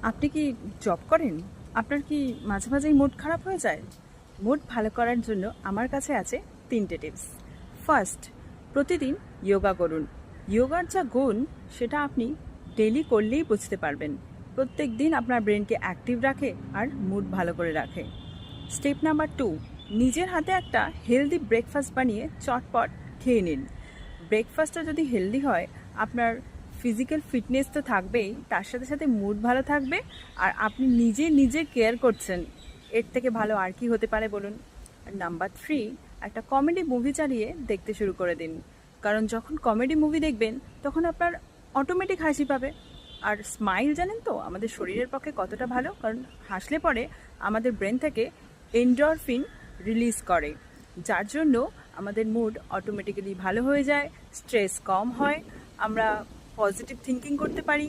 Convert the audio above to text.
আপনি কি জব করেন? আপনার কি মাঝে মাঝেই মুড খারাপ হয়ে যায়? মুড ভালো করার জন্য আমার কাছে আছে 3টে টিপস। ফার্স্ট, প্রতিদিন যোগা করুন। যোগার যা গুণ সেটা আপনি ডেলি করলেই বুঝতে পারবেন। প্রত্যেক দিন আপনার ব্রেনকে অ্যাক্টিভ রাখে আর মুড ভালো করে রাখে। স্টেপ নাম্বার 2, নিজের হাতে একটা হেলদি ব্রেকফাস্ট বানিয়ে চটপট খেয়ে নিন। ব্রেকফাস্টটা যদি হেলদি হয়, আপনার ফিজিক্যাল ফিটনেস তো থাকবেই, তার সাথে সাথে মুড ভালো থাকবে আর আপনি নিজে কেয়ার করছেন। এর থেকে ভালো আর কি হতে পারে বলুন? আর নাম্বার 3, একটা কমেডি মুভি চালিয়ে দেখতে শুরু করে দিন। কারণ যখন কমেডি মুভি দেখবেন তখন আপনার অটোমেটিক হাসি পাবে। আর স্মাইল জানেন তো আমাদের শরীরের পক্ষে কতটা ভালো, কারণ হাসলে পরে আমাদের ব্রেন থেকে এন্ডরফিন রিলিজ করে, যার জন্য আমাদের মুড অটোমেটিক্যালি ভালো হয়ে যায়, স্ট্রেস কম হয়, আমরা পজিটিভ থিঙ্কিং করতে পারি।